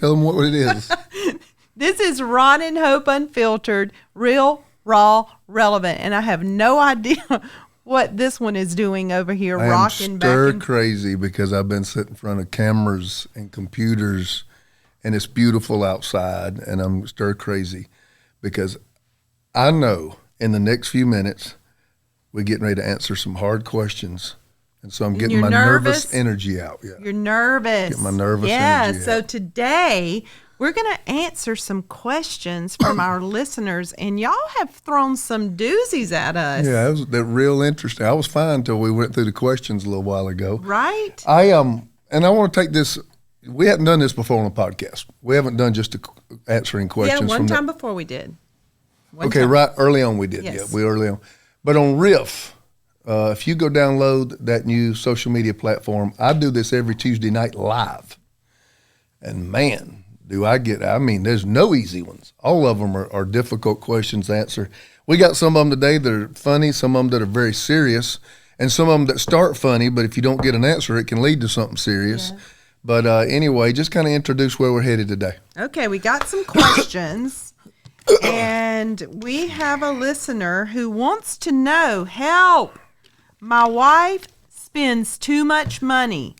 tell them what it is. This is Ron and Hope Unfiltered, real, raw, relevant. And I have no idea what this one is doing over here, rocking back. I'm stir crazy because I've been sitting in front of cameras and computers, and it's beautiful outside, and I'm stir crazy because I know in the next few minutes we're getting ready to answer some hard questions. And so I'm getting my nervous energy out. Yeah. You're nervous. Get my nervous energy out. So today we're going to answer some questions from our listeners, and y'all have thrown some doozies at us. Yeah, they're real interesting. I was fine until we went through the questions a little while ago. Right. And I want to take this. We hadn't done this before on a podcast. We haven't done just answering questions. Yeah, one time before we did. Right early on we did. Yes. Yeah, we early on. But on Riff, if you go download that new social media platform, I do this every Tuesday night live. And man, there's no easy ones. All of them are difficult questions to answer. We got some of them today that are funny, some of them that are very serious, and some of them that start funny, but if you don't get an answer, it can lead to something serious. Yeah. But anyway, just kind of introduce where we're headed today. Okay, we got some questions. And we have a listener who wants to know, help, my wife spends too much money.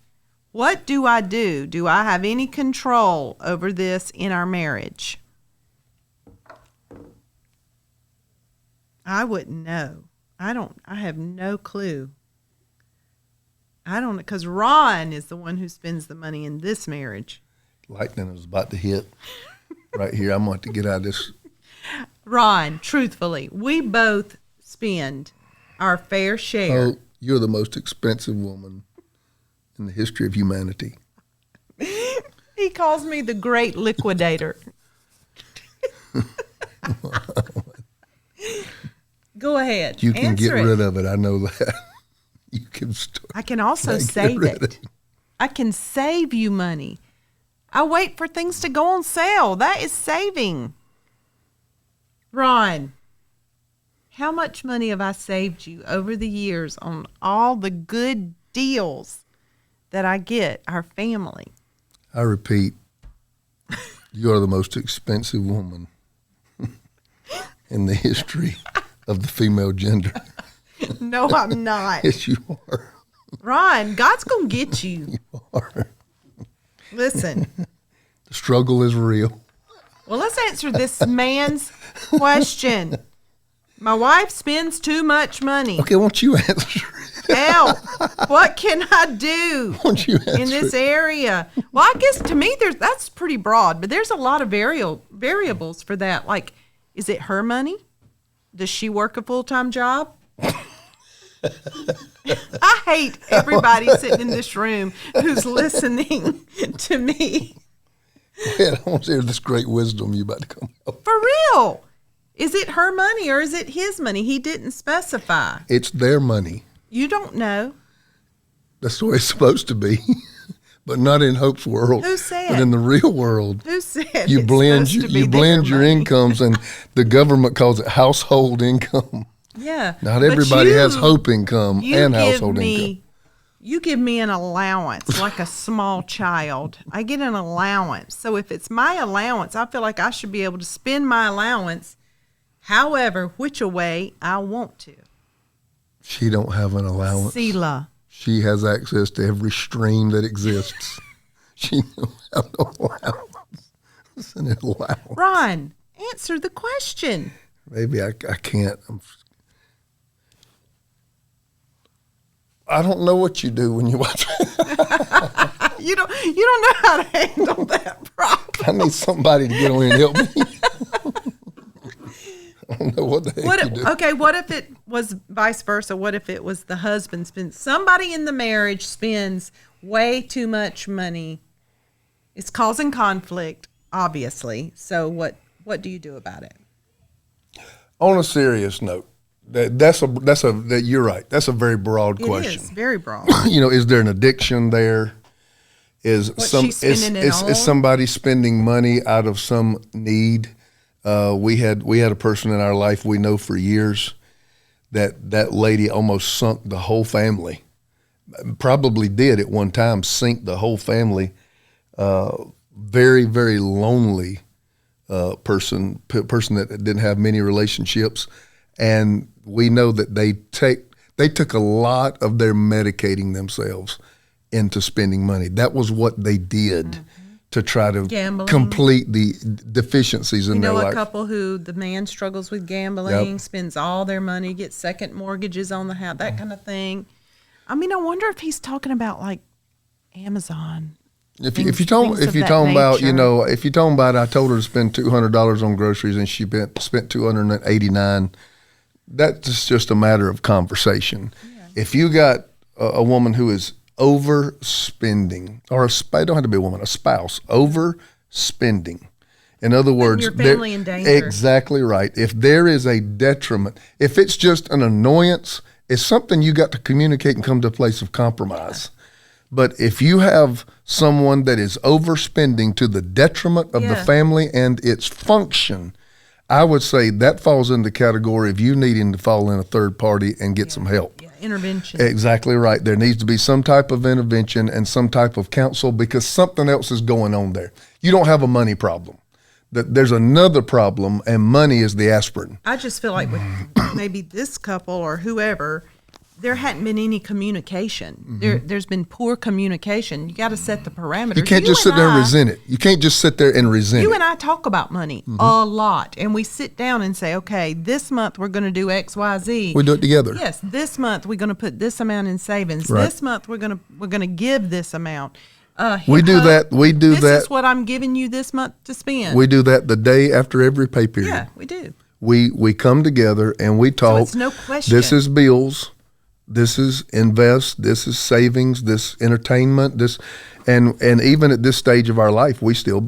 What do I do? Do I have any control over this in our marriage? I wouldn't know. I have no clue. I don't know, because Ron is the one who spends the money in this marriage. Lightning is about to hit right here. I'm going to get out of this. Ron, truthfully, we both spend our fair share. Oh, you're the most expensive woman in the history of humanity. He calls me the great liquidator. Go ahead. You can get rid of it. I know that. You can I can also save it. I can save you money. I wait for things to go on sale. That is saving. Ron, how much money have I saved you over the years on all the good deals that I get our family? I repeat, you are the most expensive woman in the history of the female gender. No, I'm not. Yes, you are. Ron, God's going to get you. You are. Listen. The struggle is real. Well, let's answer this man's question. My wife spends too much money. Okay, why don't you answer it? Help. What can I do in this area? Well, I guess to me that's pretty broad, but there's a lot of variables for that. Like, is it her money? Does she work a full-time job? I hate everybody sitting in this room who's listening to me. Yeah, I want to hear this great wisdom you about to come up. For real. Is it her money or is it his money? He didn't specify. It's their money. You don't know. That's the way it's supposed to be. But not in Hope's world. Who said? But in the real world. Who said? You blend your incomes, and the government calls it household income. Yeah. Not everybody has Hope income and household income. You give me an allowance like a small child. I get an allowance. So if it's my allowance, I feel like I should be able to spend my allowance however, which way I want to. She don't have an allowance. Selah. She has access to every stream that exists. She don't have no allowance. It's an allowance. Ron, answer the question. Maybe I can't. I don't know what you do when you watch. You don't know how to handle that problem. I need somebody to get on here and help me. I don't know what the heck you do. Okay, what if it was vice versa? What if it was the husband somebody in the marriage spends way too much money? It's causing conflict, obviously. So what do you do about it? On a serious note, you're right. That's a very broad question. It is very broad. Is there an addiction there? Is somebody spending money out of some need? We had a person in our life we know for years that lady almost sunk the whole family. Probably did at one time sink the whole family very, very lonely person that didn't have many relationships, and we know that they took a lot of their medicating themselves into spending money. That was what they did to try to complete the deficiencies in their life. A couple who the man struggles with gambling, spends all their money, gets second mortgages on the house, that kind of thing. I mean, I wonder if he's talking about like Amazon. If you're talking about, I told her to spend $200 on groceries and she spent $289. That's just a matter of conversation. Yeah. If you got a woman who is overspending, or it don't have to be a woman, a spouse, overspending. In other words, your family in danger. Exactly right. If there is a detriment, if it's just an annoyance, it's something you got to communicate and come to a place of compromise. Yeah. But if you have someone that is overspending to the detriment of the family and its function, I would say that falls in the category of you needing to fall in a third party and get some help. Yeah, intervention. Exactly right. There needs to be some type of intervention and some type of counsel because something else is going on there. You don't have a money problem. There's another problem, and money is the aspirin. I just feel like with maybe this couple or whoever, there hadn't been any communication. Mm-hmm. There's been poor communication. You got to set the parameters. You can't just sit there and resent it. You can't just sit there and resent it. You and I talk about money a lot, and we sit down and say, okay, this month we're going to do X, Y, Z. We do it together. Yes, this month we're going to put this amount in savings. Right. This month we're going to give this amount. We do that. This is what I'm giving you this month to spend. We do that the day after every pay period. Yeah, we do. We come together and we talk. So it's no question. This is bills. This is invest. This is savings. This entertainment. This, and even at this stage of our life, we still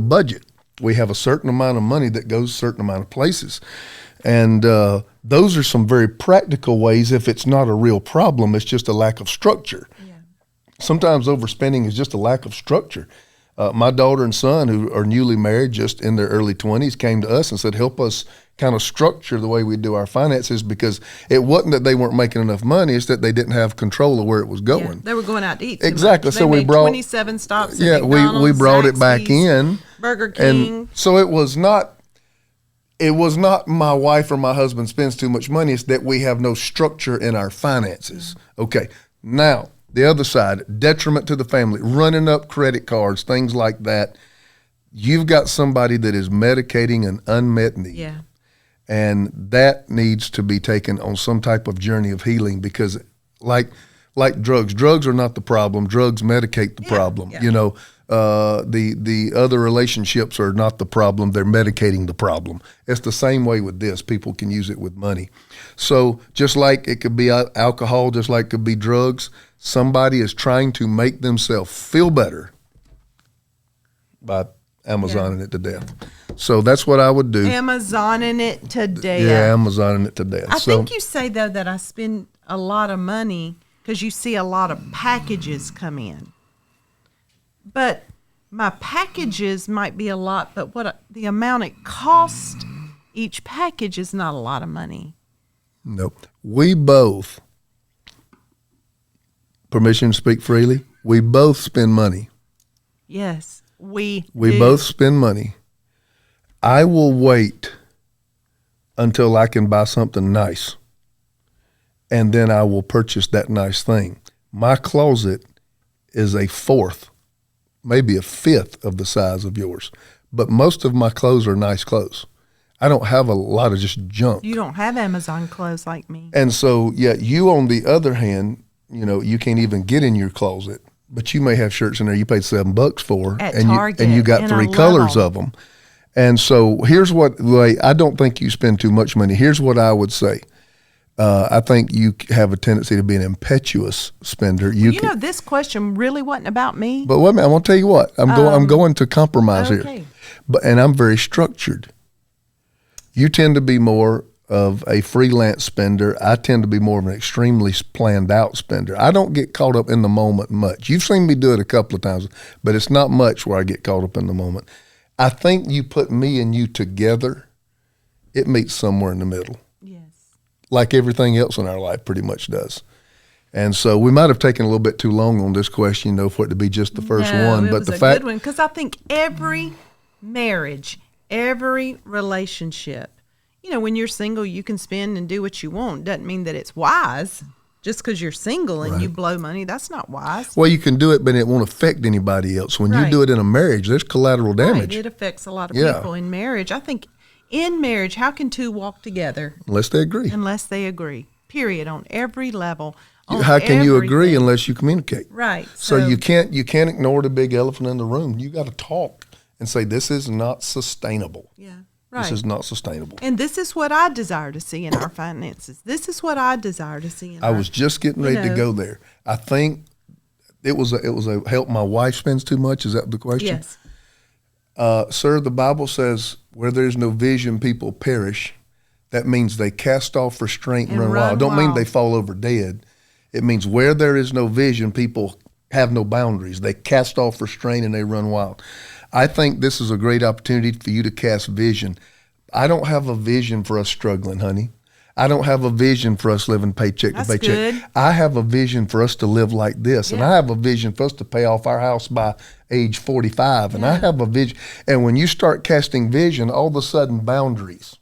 budget. We have a certain amount of money that goes a certain amount of places, and those are some very practical ways. If it's not a real problem, it's just a lack of structure. Yeah. Sometimes overspending is just a lack of structure. My daughter and son, who are newly married, just in their early 20s, came to us and said, help us kind of structure the way we do our finances, because it wasn't that they weren't making enough money, it's that they didn't have control of where it was going. Yeah, they were going out to eat. Exactly. So we brought 27 stops. Yeah, we brought it back in. Burger King. And so it was not my wife or my husband spends too much money, it's that we have no structure in our finances. Okay. Now, the other side, detriment to the family, running up credit cards, things like that. You've got somebody that is medicating an unmet need. Yeah. And that needs to be taken on some type of journey of healing, because like drugs are not the problem. Drugs medicate the problem. Yeah. The other relationships are not the problem. They're medicating the problem. It's the same way with this. People can use it with money. So just like it could be alcohol, just like it could be drugs, somebody is trying to make themselves feel better by Amazoning it to death. So that's what I would do. Amazoning it to death. Yeah, Amazoning it to death. I think you say, though, that I spend a lot of money because you see a lot of packages come in. But my packages might be a lot, but the amount it costs each package is not a lot of money. Nope. We both, permission to speak freely, we both spend money. Yes, we both spend money. I will wait until I can buy something nice, and then I will purchase that nice thing. My closet is a fourth, maybe a fifth of the size of yours, but most of my clothes are nice clothes. I don't have a lot of just junk. You don't have Amazon clothes like me. And so, you on the other hand, you can't even get in your closet, but you may have shirts in there you paid $7 for, at and Target, you got 3 colors of them. And so here's what, I don't think you spend too much money. Here's what I would say. I think you have a tendency to be an impetuous spender. This question really wasn't about me. But wait a minute, I'm going to tell you what. I'm going to compromise here. And I'm very structured. You tend to be more of a freelance spender. I tend to be more of an extremely planned out spender. I don't get caught up in the moment much. You've seen me do it a couple of times, but it's not much where I get caught up in the moment. I think you put me and you together, it meets somewhere in the middle. Yes. Like everything else in our life pretty much does. And so we might have taken a little bit too long on this question, for it to be just the first one. It But was the a fact, good one, because I think every marriage, every relationship, when you're single, you can spend and do what you want. Doesn't mean that it's wise. Just because you're single and you blow money, that's not wise. well, you can do it, but it won't affect anybody else. When you do it in a marriage, there's collateral damage. Right. It affects a lot of people in marriage. I think in marriage, how can two walk together? Unless they agree. Unless they agree. Period. On every level. How can you agree unless you communicate? Right. So you can't ignore the big elephant in the room. You got to talk and say, this is not sustainable. Yeah. Right. This is not sustainable. And this is what I desire to see in our finances. This is what I desire to see in I was just getting ready to go there. I think it was a help my wife spends too much. Is that the question? Yes. Sir, the Bible says where there's no vision, people perish. That means they cast off restraint and run wild. Don't mean they fall over dead. It means where there is no vision, people have no boundaries. They cast off restraint and they run wild. I think this is a great opportunity for you to cast vision. I don't have a vision for us struggling, honey. I don't have a vision for us living paycheck to paycheck. Good. I have a vision for us to live like this. And I have a vision for us to pay off our house by age 45. And I have a vision. And when you start casting vision, all of a sudden boundaries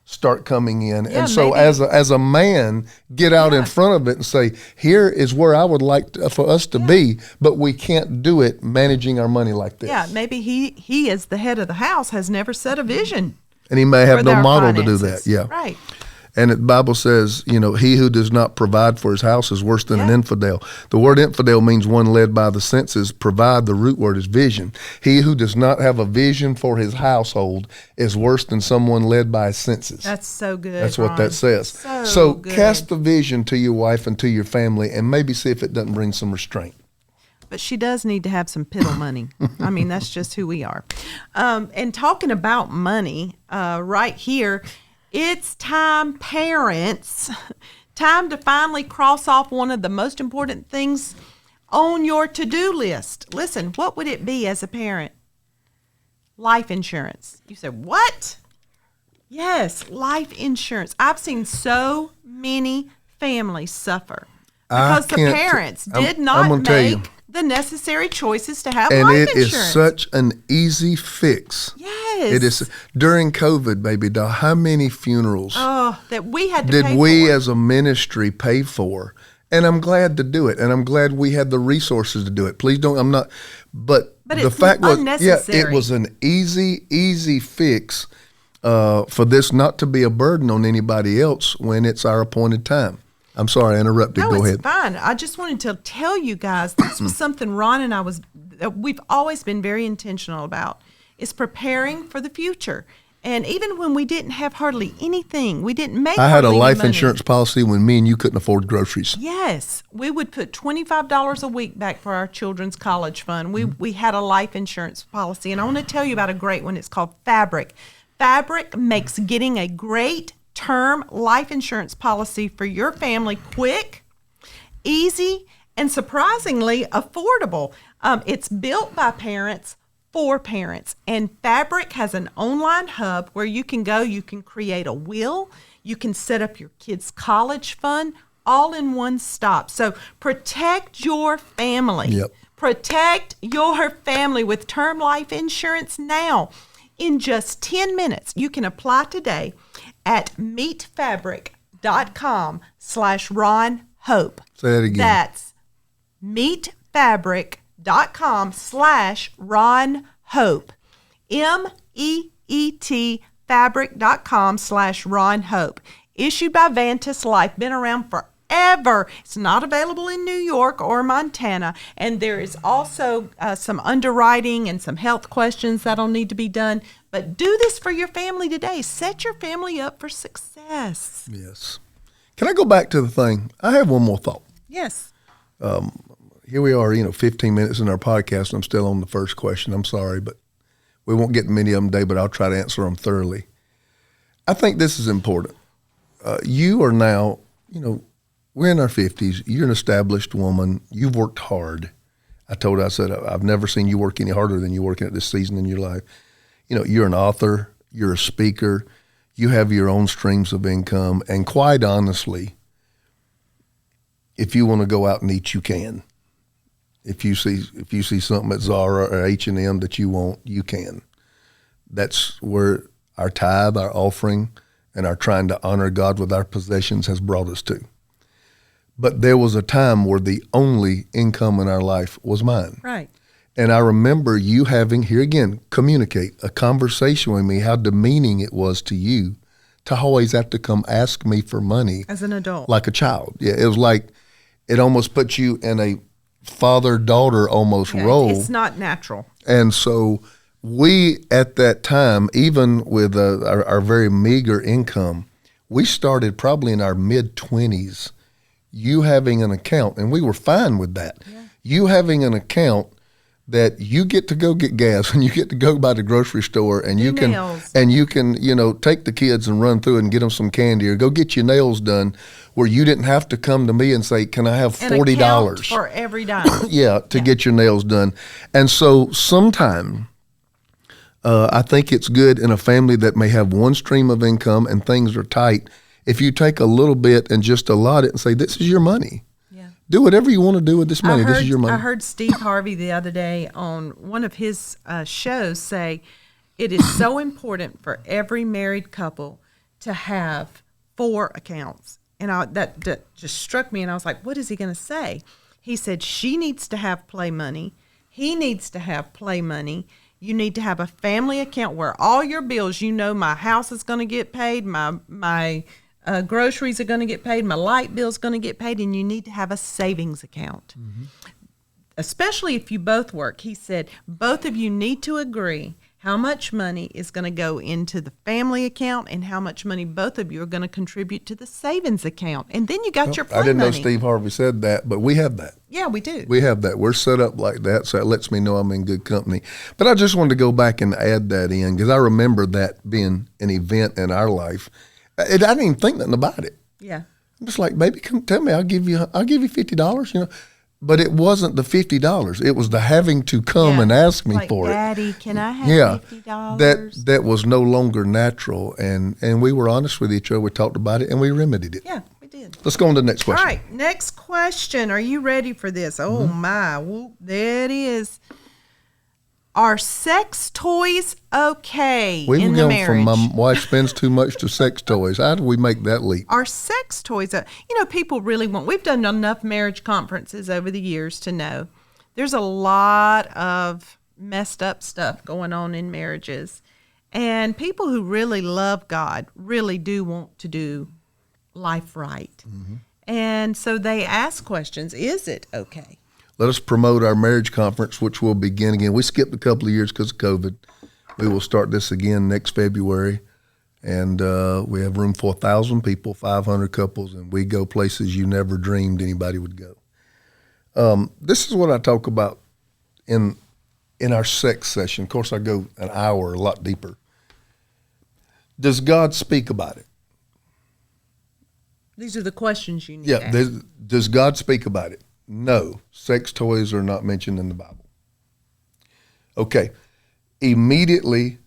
start coming in. And so as a man, get out in front of it and say, here is where I would like for us to be, but we can't do it managing our money like this. Yeah, maybe he as the head of the house has never set a vision. And he may have no model finances. to do that. Yeah. Right. And the Bible says, he who does not provide for his house is worse than an infidel. The word infidel means one led by the senses. Provide, the root word is vision. He who does not have a vision for his household is worse than someone led by his senses. That's so good. That's what that says. So good. Cast the vision to your wife and to your family and maybe see if it doesn't bring some restraint. But she does need to have some piddle money. I mean, that's just who we are. And talking about money, right here, it's time, parents, time to finally cross off one of the most important things on your to-do list. Listen, what would it be as a parent? Life insurance. You said, what? Yes, life insurance. I've seen so many families suffer because the parents did not make the necessary choices to have life insurance. And it is such an easy fix. Yes. It is. During COVID, baby doll, how many funerals that we had to did pay we for? As a ministry pay for? And I'm glad to do it. And I'm glad we had the resources to do it. Please don't, I'm not, but the fact was, it was an easy fix for this not to be a burden on anybody else when it's our appointed time. I'm sorry I interrupted. No, Go ahead. It's fine. I just wanted to tell you guys this was something Ron and I we've always been very intentional about, is preparing for the future. And even when we didn't have hardly anything, we didn't make. I had a life money. insurance policy when me and you couldn't afford groceries. Yes, we would put $25 a week back for our children's college fund. We had a life insurance policy, and I want to tell you about a great one. It's called Fabric. Fabric makes getting a great term life insurance policy for your family quick, easy, and surprisingly affordable. It's built by parents for parents, and Fabric has an online hub where you can go, you can create a will, you can set up your kids' college fund, all in one stop. So protect your family. Yep. Protect your family with term life insurance now. In just 10 minutes, you can apply today at meetfabric.com/Ron Hope. Say that again. That's meetfabric.com/Ron Hope. MEET fabric.com/Ron Hope. Issued by Vantis Life, been around forever. It's not available in New York or Montana, and there is also some underwriting and some health questions that'll need to be done. But do this for your family today. Set your family up for success. Yes. Can I go back to the thing? I have one more thought. Yes. Here we are, 15 minutes in our podcast, and I'm still on the first question. I'm sorry, but we won't get many of them today, but I'll try to answer them thoroughly. I think this is important. You are now, we're in our 50s. You're an established woman. You've worked hard. I said, I've never seen you work any harder than you're working at this season in your life. You're an author. You're a speaker. You have your own streams of income. And quite honestly, if you want to go out and eat, you can. If you see something at Zara or H&M that you want, you can. That's where our tithe, our offering, and our trying to honor God with our possessions has brought us to. But there was a time where the only income in our life was mine. Right. And I remember you having, here again, communicate, a conversation with me, how demeaning it was to you to always have to come ask me for money. As an adult. Like a child. Yeah, it was like, it almost put you in a father-daughter almost role. It's not natural. And so we, at that time, even with our very meager income, we started probably in our mid-20s, you having an account, and we were fine with that. Yeah. You having an account that you get to go get gas and you get to go by the grocery store and you can take the kids and run through it and get them some candy or go get your nails done, where you didn't have to come to me and say, can I have $40 for every dime? to get your nails done. And so sometime I think it's good in a family that may have one stream of income and things are tight, if you take a little bit and just allot it and say, this is your money. Do whatever you want to do with this money. This is your money. I heard Steve Harvey the other day on one of his shows say it is so important for every married couple to have 4 accounts. And that just struck me, and I was like, what is he going to say? He said she needs to have play money. He needs to have play money. You need to have a family account where all your bills, my house is going to get paid, my groceries are going to get paid, my light bill's going to get paid, and you need to have a savings account. Mm-hmm. Especially if you both work. He said both of you need to agree how much money is going to go into the family account and how much money both of you are going to contribute to the savings account. And then you got your play money. I didn't know Steve Harvey said that, but we have that. Yeah, we do. We have that. We're set up like that, so it lets me know I'm in good company. But I just wanted to go back and add that in because I remember that being an event in our life. I didn't even think nothing about it. Yeah. I'm just like, baby, come tell me, I'll give you $50, But it wasn't the $50. It was the having to come and ask me for Daddy, it. Daddy, can I have $50? That was no longer natural. And we were honest with each other. We talked about it and we remedied it. Yeah, we did. Let's go on to the next question. All right, next question. Are you ready for this? Oh, my. Whoop, there it is. Are sex toys okay in the marriage? From my wife spends too much to sex toys. How do we make that leap? Are sex toys, people really want, we've done enough marriage conferences over the years to know there's a lot of messed up stuff going on in marriages. And people who really love God really do want to do life right. Mm-hmm. And so they ask questions, is it okay? Let us promote our marriage conference, which will begin again. We skipped a couple of years because of COVID. We will start this again next February. And we have room for 1,000 people, 500 couples, and we go places you never dreamed anybody would go. This is what I talk about in our sex session. Of course, I go an hour, a lot deeper. Does God speak about it? These are the questions you need to ask. Does God speak about it? No, sex toys are not mentioned in the Bible. Okay, immediately,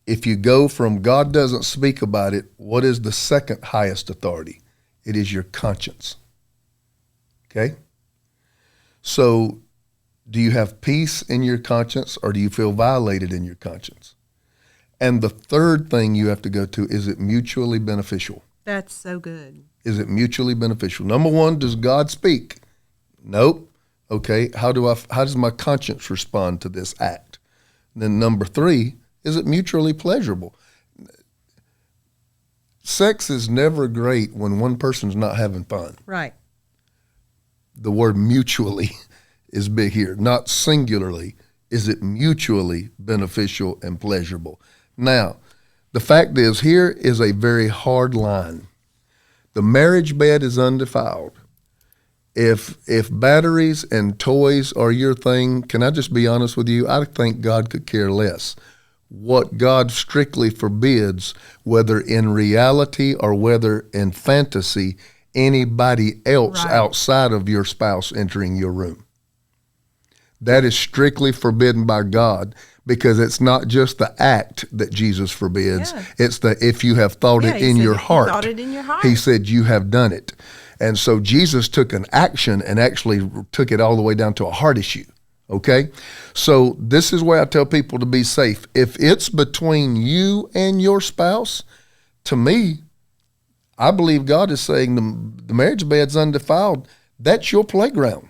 if you go from God doesn't speak about it, what is the second highest authority? It is your conscience. Okay? So, do you have peace in your conscience or do you feel violated in your conscience? And the third thing you have to go to, is it mutually beneficial? That's so good. Is it mutually beneficial? Number one, does God speak? Nope. Okay, how does my conscience respond to this act? And then number 3, is it mutually pleasurable? Sex is never great when one person's not having fun. Right. The word mutually is big here, not singularly. Is it mutually beneficial and pleasurable? Now, the fact is, here is a very hard line. The marriage bed is undefiled. If batteries and toys are your thing, can I just be honest with you? I think God could care less. What God strictly forbids, whether in reality or whether in fantasy, anybody else outside of your spouse entering your room. That is strictly forbidden by God, because it's not just the act that Jesus forbids. Yeah. It's the if you have thought it in your heart. Thought it in your heart. He said you have done it. And so Jesus took an action and actually took it all the way down to a heart issue. Okay? So this is where I tell people to be safe. If it's between you and your spouse, to me, I believe God is saying the marriage bed's undefiled. That's your playground.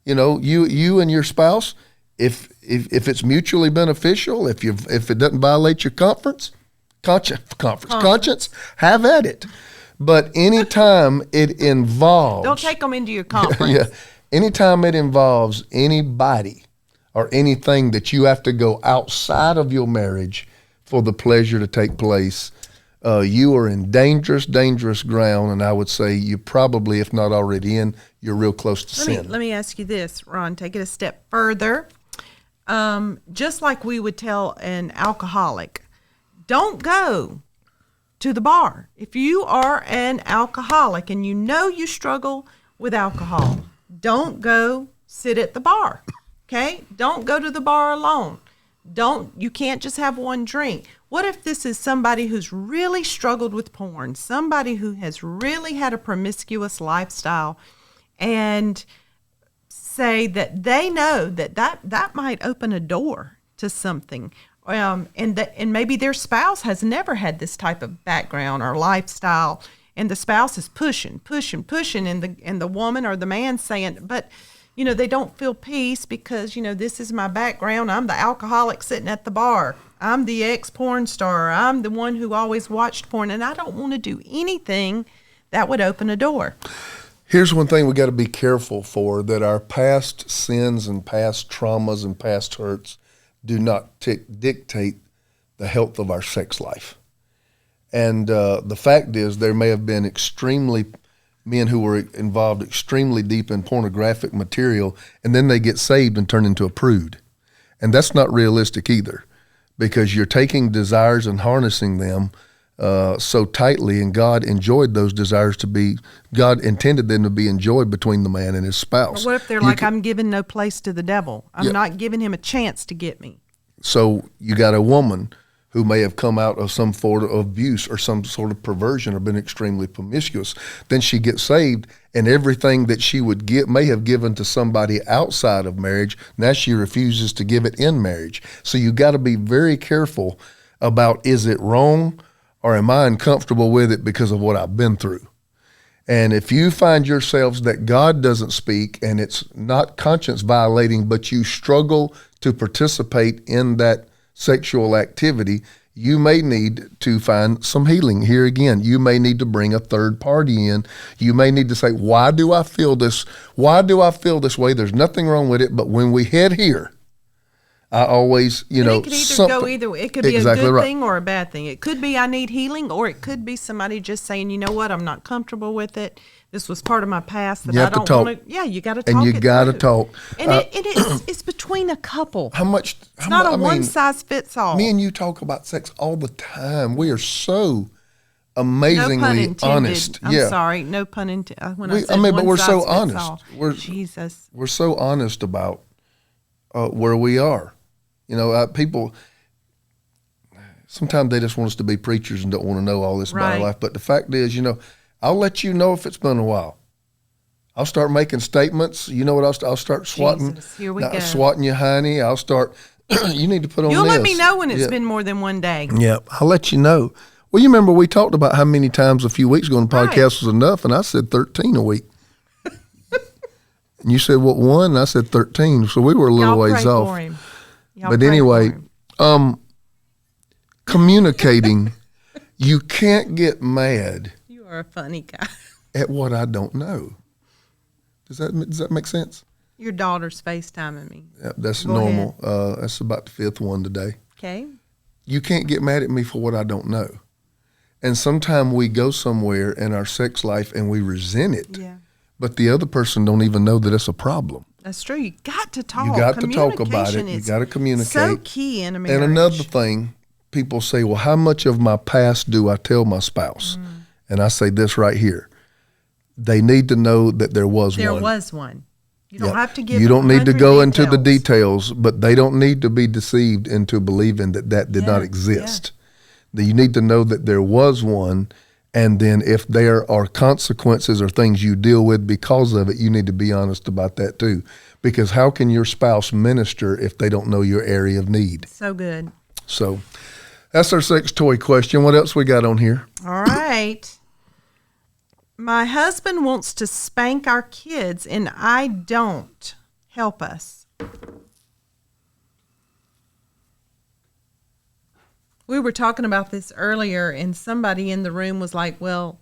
You know, you and your spouse, if it's mutually beneficial, if it doesn't violate your conscience, have at it. But anytime it involves, don't take them into your conference. Yeah, anytime it involves anybody or anything that you have to go outside of your marriage for the pleasure to take place, you are in dangerous ground, and I would say you probably, if not already in, you're real close to sin. Let me ask you this, Ron, take it a step further. Just like we would tell an alcoholic, don't go to the bar. If you are an alcoholic and you know you struggle with alcohol, don't go sit at the bar, okay? Don't go to the bar alone. You can't just have one drink. What if this is somebody who's really struggled with porn, somebody who has really had a promiscuous lifestyle, and say that they know that might open a door to something, and maybe their spouse has never had this type of background or lifestyle, and the spouse is pushing, and the woman or the man saying, but they don't feel peace because, this is my background. I'm the alcoholic sitting at the bar. I'm the ex-porn star. I'm the one who always watched porn, and I don't want to do anything that would open a door. Here's one thing we got to be careful for, that our past sins and past traumas and past hurts do not dictate the health of our sex life. And the fact is, there may have been men who were involved extremely deep in pornographic material, and then they get saved and turn into a prude. And that's not realistic either, because you're taking desires and harnessing them so tightly, and God enjoyed those desires God intended them to be enjoyed between the man and his spouse. What if they're I'm giving no place to the devil? I'm not giving him a chance to get me. So you got a woman who may have come out of some sort of abuse or some sort of perversion or been extremely promiscuous. Then she gets saved, and everything that she may have given to somebody outside of marriage, now she refuses to give it in marriage. So you got to be very careful about, is it wrong or am I uncomfortable with it because of what I've been through? And if you find yourselves that God doesn't speak and it's not conscience violating, but you struggle to participate in that sexual activity, you may need to find some healing. Here again, you may need to bring a third party in. You may need to say, why do I feel this? Why do I feel this way? There's nothing wrong with it, but when we head here, I always, it could go either way. It could be exactly a good right. thing or a bad thing. It could be I need healing, or it could be somebody just saying, you know what, I'm not comfortable with it. This was part of my past that I don't want to. Yeah, you got to talk. And you got to talk. And it's between a couple. It's not a one size fits all. Me and you talk about sex all the time. We are so amazingly honest. I'm sorry, no pun intended. But we're so honest. Jesus. We're so honest about where we are. People, sometimes they just want us to be preachers and don't want to know all this about our life. But the fact is, I'll let you know if it's been a while. I'll start making statements. You know what? I'll start swatting. Jesus, here we go. Swatting you, honey. I'll start. You need to put on You'll this. let me know when it's been more than one day. Yeah, I'll let you know. Well, you remember we talked about how many times a few weeks ago on the podcast was enough, and I said 13 a week. And you said, what, one? And I said 13. So we were a little ways off. But anyway, communicating, you can't get mad. You are a funny guy. At what I don't know. Does that make sense? Your daughter's FaceTiming me. Yep, that's Go normal. That's about the fifth one today. Okay. You can't get mad at me for what I don't know. And sometimes we go somewhere in our sex life and we resent it. Yeah. But the other person don't even know that it's a problem. That's true. You got to talk. You got to talk about it. You got to communicate. So key in a marriage. And another thing, people say, well, how much of my past do I tell my spouse? And I say this right here. They need to know that there was one. There was one. You don't have to give. You don't need to go into the details, but they don't need to be deceived into believing that did not exist. You need to know that there was one, And then if there are consequences or things you deal with because of it, you need to be honest about that too. Because how can your spouse minister if they don't know your area of need? So good. So that's our sex toy question. What else we got on here? All right. My husband wants to spank our kids, and I don't. Help us. We were talking about this earlier, and somebody in the room was like, well,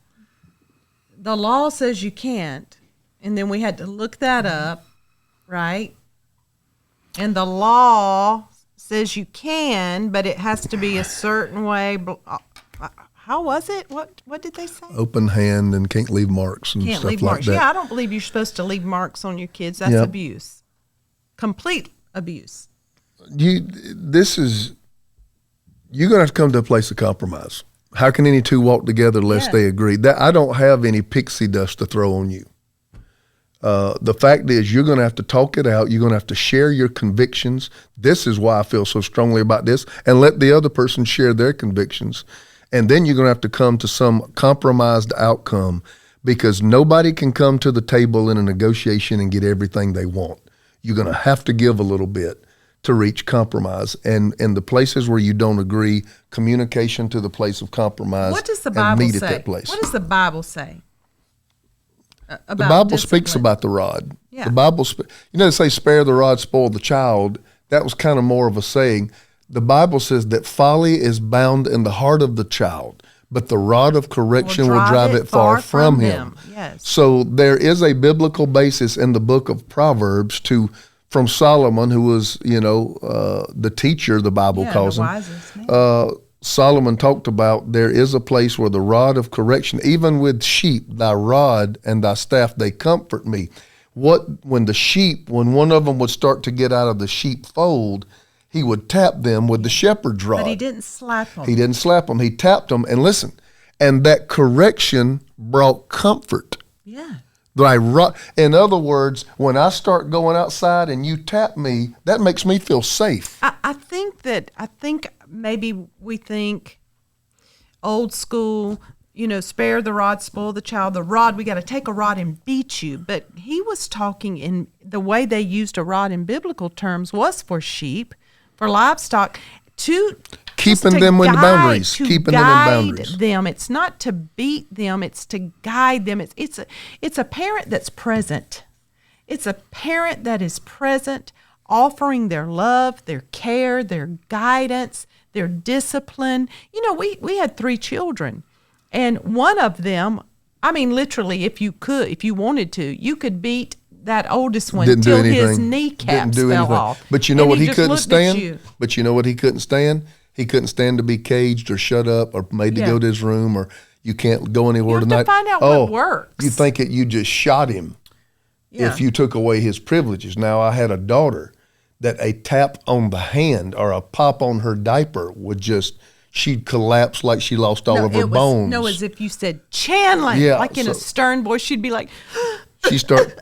the law says you can't. And then we had to look that up, right? And the law says you can, but it has to be a certain way. How was it? What did they say? Open hand and can't leave marks and can't stuff leave like marks. that. Yeah, I don't believe you're supposed to leave marks on your kids. That's Yep. abuse. Complete abuse. You're going to have to come to a place of compromise. How can any two walk together unless they agree? That I don't have any pixie dust to throw on you. The fact is, you're going to have to talk it out. You're going to have to share your convictions. This is why I feel so strongly about this, and let the other person share their convictions. And then you're going to have to come to some compromised outcome, because nobody can come to the table in a negotiation and get everything they want. You're going to have to give a little bit to reach compromise. And in the places where you don't agree, communication to the place of compromise. What does the and Bible meet say? at that place. What does the Bible say? About The Bible discipline? speaks about the rod. Yeah. The Bible, they say, spare the rod, spoil the child. That was kind of more of a saying. The Bible says that folly is bound in the heart of the child, but the rod of correction will drive it far from him. Yes. So there is a biblical basis in the book of Proverbs from Solomon, who was, the teacher, the Bible calls the him. wisest man. Solomon talked about there is a place where the rod of correction, even with sheep, thy rod and thy staff, they comfort me. When one of them would start to get out of the sheepfold, he would tap them with the shepherd's rod. But he didn't slap them. He didn't slap them. He tapped them. And listen, and that correction brought comfort. Yeah. In other words, when I start going outside and you tap me, that makes me feel safe. I think maybe we think old school, spare the rod, spoil the child. The rod, we got to take a rod and beat you. But he was talking in the way they used a rod in biblical terms was for sheep, for livestock, keeping them in the boundaries. Keeping them in boundaries. Them. It's not to beat them. It's to guide them. It's a parent that's present. It's a parent that is present, offering their love, their care, their guidance, their discipline. We had 3 children, and one of them, literally, if you wanted to, you could beat that oldest one till his kneecaps fell off. But you know what he couldn't stand? But you know what he couldn't stand? He couldn't stand to be caged or shut up or made to go to his room, or you can't go anywhere tonight. You have to find out what works. You think you just shot him if you took away his privileges. Now, I had a daughter that a tap on the hand or a pop on her diaper she'd collapse like she lost all of her bones. No, as if you said Chandler, like in a stern voice, she'd be like... She start.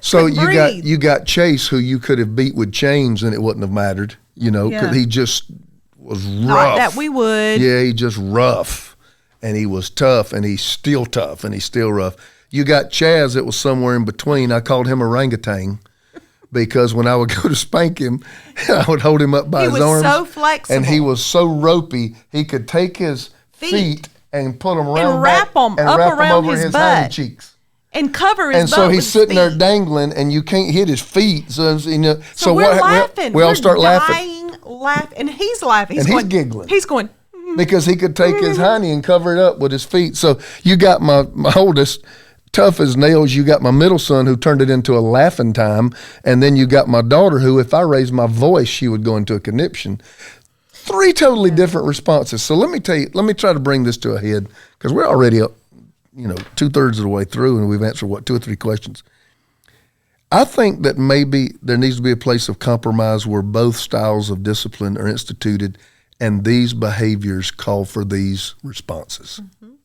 So you got Chase, who you could have beat with chains and it wouldn't have mattered, because he just was rough. Not that we would. Yeah, he just rough, and he was tough, and he's still tough, and he's still rough. You got Chaz that was somewhere in between. I called him orangutan because when I would go to spank him, I would hold him up by his arms. He was so flexible. And he was so ropey, he could take his feet and put them around and wrap them up around his butt. Hind cheeks. And cover his butt. And so he's sitting there dangling, and you can't hit his feet. So we're laughing. We all start laughing. And he's laughing. He's giggling. He's going. Because he could take his hiney and cover it up with his feet. So you got my oldest, tough as nails. You got my middle son, who turned it into a laughing time. And then you got my daughter, who, if I raised my voice, she would go into a conniption. 3 totally different responses. So let me try to bring this to a head, because we're already 2/3 of the way through, and we've answered 2 or 3 questions. I think that maybe there needs to be a place of compromise where both styles of discipline are instituted, and these behaviors call for these responses. Mm-hmm.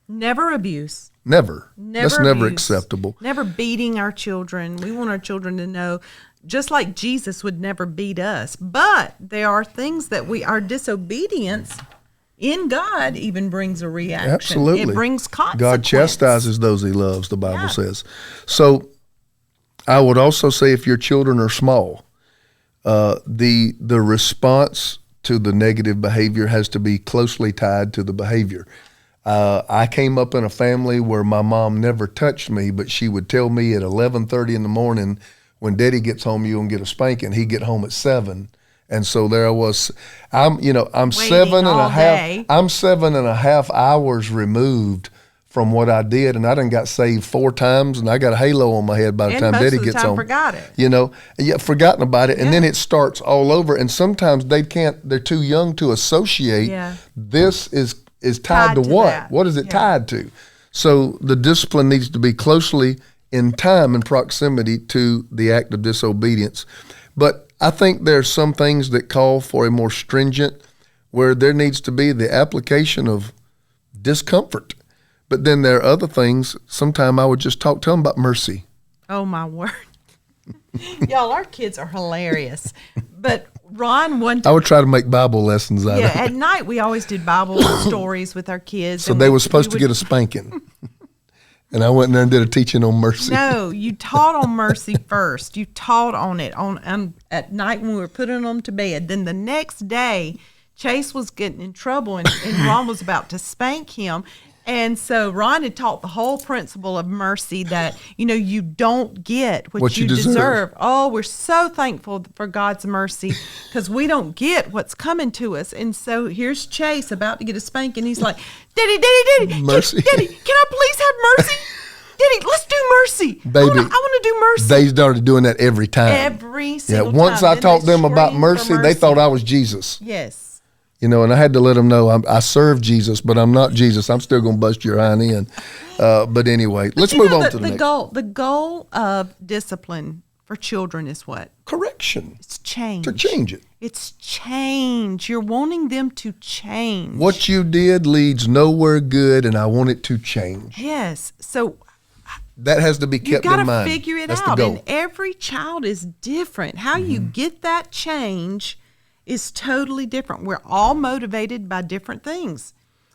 Never abuse. Never. That's never acceptable. Never beating our children. We want our children to know, just like Jesus would never beat us. But there are things that our disobedience in God even brings a reaction. Absolutely. It brings consequence. God chastises those he loves, the Bible Yeah. says. So I would also say if your children are small, the response to the negative behavior has to be closely tied to the behavior. I came up in a family where my mom never touched me, but she would tell me at 11:30 in the morning, when Daddy gets home, you're gonna get a spanking. He'd get home at 7. And so there I was. I'm Waiting 7 and a all half. day. I'm 7.5 hours removed from what I did, and I done got saved 4 times, and I got a halo on my head by the And time most Daddy of the gets time home. forgot it. Forgotten about it, and Yeah. then it starts all over. And sometimes they're too young to associate. Yeah. This is tied to what? that. What is it Yeah. tied to? So the discipline needs to be closely in time and proximity to the act of disobedience. But I think there's some things that call for a more stringent, where there needs to be the application of discomfort. But then there are other things. Sometime I would just tell them about mercy. Oh, my word. Y'all, our kids are hilarious. But Ron, I would try to make Bible lessons out of it. at night we always did Bible stories with our kids. So and they we- were supposed we to get a spanking. And I went in there and did a teaching on mercy. No, you taught on mercy first. You taught on it at night when we were putting them to bed. Then the next day, Chase was getting in trouble, and Ron was about to spank him. And so Ron had taught the whole principle of mercy, that, you don't get what you deserve. Oh, we're so thankful for God's mercy, because we don't get what's coming to us. And so here's Chase about to get a spanking. He's like, Daddy, Mercy. Daddy, can I please have mercy? Daddy, let's do mercy. Baby, I want to do mercy. They started doing that every time. Every single once time. I Then taught they them about scream for mercy, they thought I was Jesus. Yes. And I had to let them know I serve Jesus, but I'm not Jesus. I'm still going to bust your hind end. But anyway, let's move on to the next. The goal of discipline for children is what? Correction. It's change. To change it. It's change. You're wanting them to change. What you did leads nowhere good, and I want it to change. Yes. So That has to be you kept got in to mind. figure it That's out. the goal. And every child is different. How you get that change is totally different. We're all motivated by different things.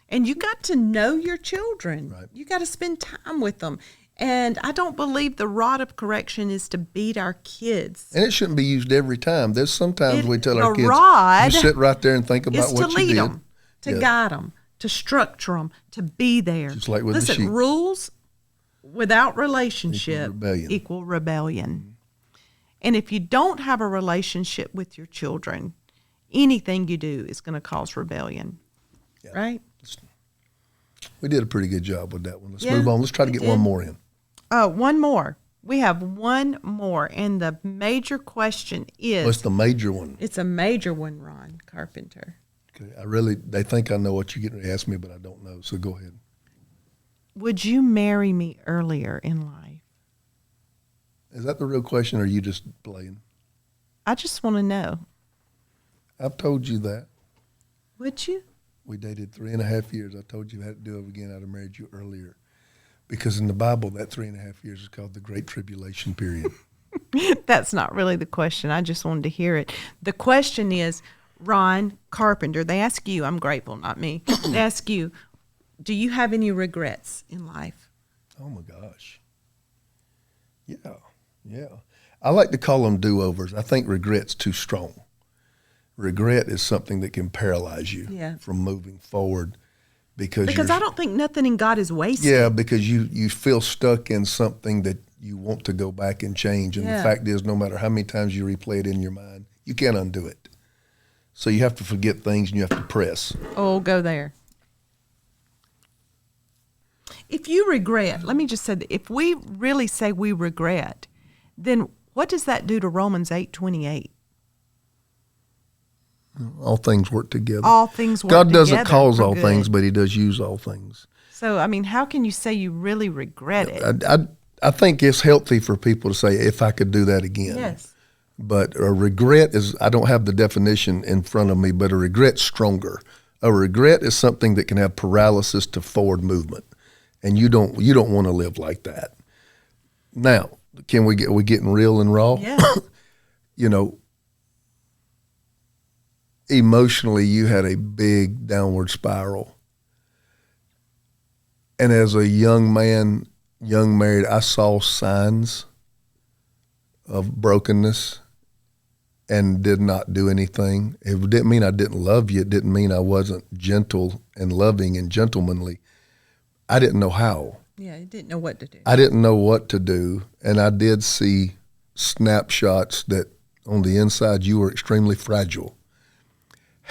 And you got to know your children. Right. You got to spend time with them. And I don't believe the rod of correction is to beat our kids. And it shouldn't be used every time. There's sometimes we tell our the kids, rod you sit right there and think about It's to what you lead did. them, to Yeah. guide them, to structure them, to be there. Just like with the Listen, sheep. rules without relationship rebellion. equal rebellion. And if you don't have a relationship with your children, anything you do is going to cause rebellion. Yeah. Right? We did a pretty good job with that one. Let's Yeah, move on. Let's try to we get one did. more in. One more. We have one more. And the major question is, What's the major one? it's a major one, Ron Carpenter. Okay. They think I know what you're getting ready to ask me, but I don't know. So go ahead. Would you marry me earlier in life? Is that the real question, or are you just playing? I just want to know. I've told you that. Would you? We dated 3.5 years. I told you if I had to do it again, I'd have married you earlier. Because in the Bible, that 3.5 years is called the Great Tribulation period. That's not really the question. I just wanted to hear it. The question is, Ron Carpenter, they ask you, I'm grateful, not me. They ask you, do you have any regrets in life? Oh, my gosh. Yeah. I like to call them do-overs. I think regret's too strong. Regret is something that can paralyze you from moving forward because I don't think nothing in God is wasted. Yeah, because you feel stuck in something that you want to go back and change. And the fact is, no matter how many times you replay it in your mind, you can't undo it. So you have to forget things and you have to press. Oh, go there. If you regret, let me just say that if we really say we regret, then what does that do to Romans 8:28? All things work together. All things work God together doesn't cause for all good. things, but he does use all things. So, I mean, how can you say you really regret it? I think it's healthy for people to say, if I could do that again. Yes. But a regret is, I don't have the definition in front of me, but a regret's stronger. A regret is something that can have paralysis to forward movement. And you don't want to live like that. Now, are we getting real and raw? Yeah. emotionally you had a big downward spiral. And as a young man, young married, I saw signs of brokenness and did not do anything. It didn't mean I didn't love you. It didn't mean I wasn't gentle and loving and gentlemanly. I didn't know how. Yeah, you didn't know what to do. I didn't know what to do. And I did see snapshots that on the inside you were extremely fragile.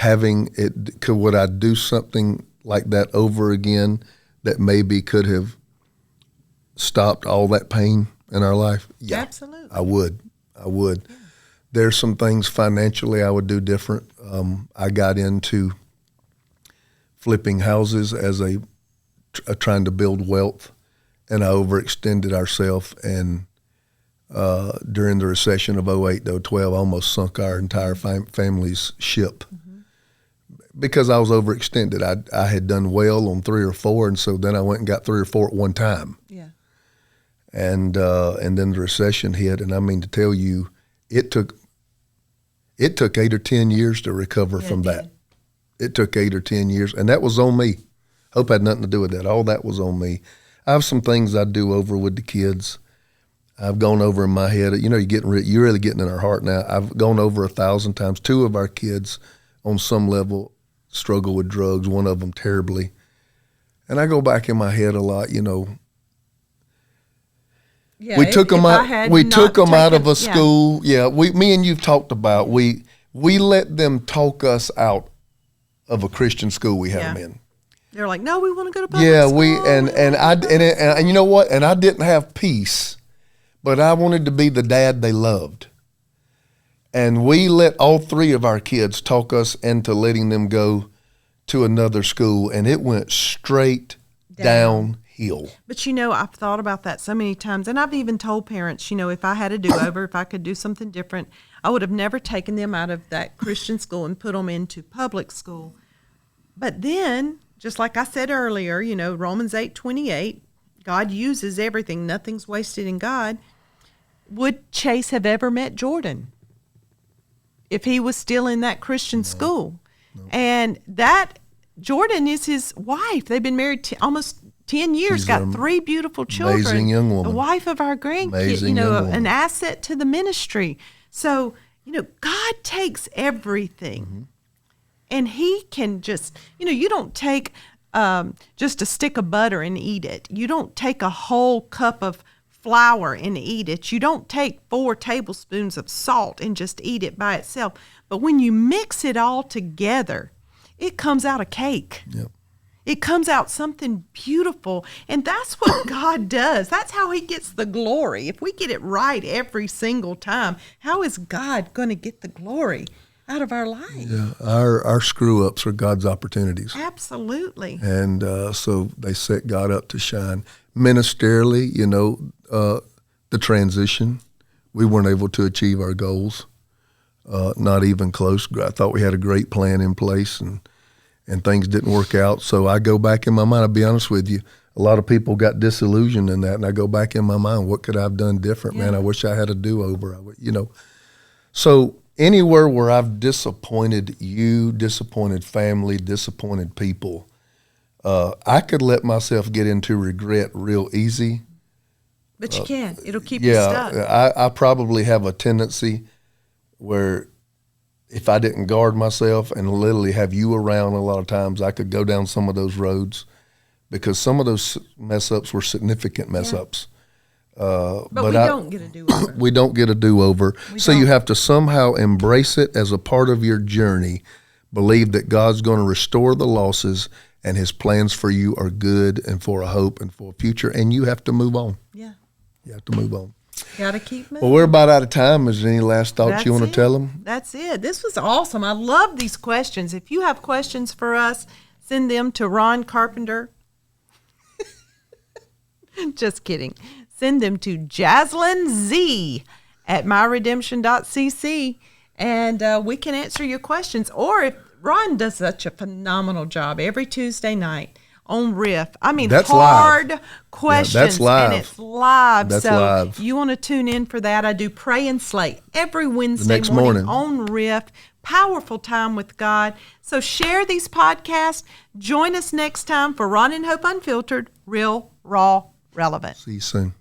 Would I do something like that over again that maybe could have stopped all that pain in our life? Yeah, absolutely. I would. Yeah. There's some things financially I would do different. I got into flipping houses as trying to build wealth, and I overextended ourselves. And during the recession of 08 to 12, I almost sunk our entire family's ship because I was overextended. I had done well on 3 or 4, and so then I went and got 3 or 4 at one time. Yeah. And then the recession hit, and I mean to tell you, it took 8 or 10 years to recover from that. It took 8 or 10 years, and that was on me. Hope had nothing to do with that. All that was on me. I have some things I do over with the kids. I've gone over in my head. You know, you're really getting in our heart now. I've gone over 1,000 times. 2 of our kids, on some level, struggle with drugs. One of them terribly, and I go back in my head a lot. You know, yeah, we took them out. We took them out of a school. Yeah, me and you've talked about. We let them talk us out of a Christian school we had them in. They're like, no, we want to go to public school. Yeah, and you know what? And I didn't have peace, but I wanted to be the dad they loved. And we let all 3 of our kids talk us into letting them go to another school, and it went straight downhill. But, you know, I've thought about that so many times, and I've even told parents, you know, if I had a do-over, if I could do something different, I would have never taken them out of that Christian school and put them into public school. But then, just like I said earlier, you know, Romans 8:28, God uses everything. Nothing's wasted in God. Would Chase have ever met Jordan if he was still in that Christian school? No. And that Jordan is his wife. They've been married almost 10 years, She's got 3 beautiful children. Amazing young woman. The wife of our grandkid, you know, an asset to the ministry. So, you know, God takes everything. And he can just, you know, you don't take just a stick of butter and eat it. You don't take a whole cup of flour and eat it. You don't take 4 tablespoons of salt and just eat it by itself. But when you mix it all together, it comes out a cake. Yep. It comes out something beautiful. And that's what God does. That's how he gets the glory. If we get it right every single time, how is God going to get the glory out of our life? Yeah, our screw-ups are God's opportunities. Absolutely. And so they set God up to shine. Ministerially, you know, the transition, we weren't able to achieve our goals, not even close. I thought we had a great plan in place, and things didn't work out. So I go back in my mind, I'll be honest with you, a lot of people got disillusioned in that, and I go back in my mind, what could I have done different? Man, I wish I had a do-over. You know, so anywhere where I've disappointed you, disappointed family, disappointed people, I could let myself get into regret real easy. But you can't. It'll keep you stuck. I probably have a tendency where if I didn't guard myself and literally have you around a lot of times, I could go down some of those roads because some of those mess-ups were significant mess-ups. But we don't get a do-over. We don't get a do-over. So you have to somehow embrace it as a part of your journey, believe that God's going to restore the losses and his plans for you are good and for a hope and for a future, and you have to move on. Yeah. You have to move on. Got to keep moving. Well, we're about out of time. Is there any last thoughts you want to tell them? That's it. This was awesome. I love these questions. If you have questions for us, send them to Ron Carpenter. Just kidding. Send them to Jaslyn Z at myredemption.cc, and we can answer your questions. Or if Ron does such a phenomenal job every Tuesday night on Riff. I mean, that's hard live. questions. Yeah, that's live. And it's live. That's so live. you want to tune in for that. I do Pray and Slay every Wednesday morning on Riff. powerful time with God. So share these podcasts. Join us next time for Ron and Hope Unfiltered, Real, Raw, Relevant. See you soon.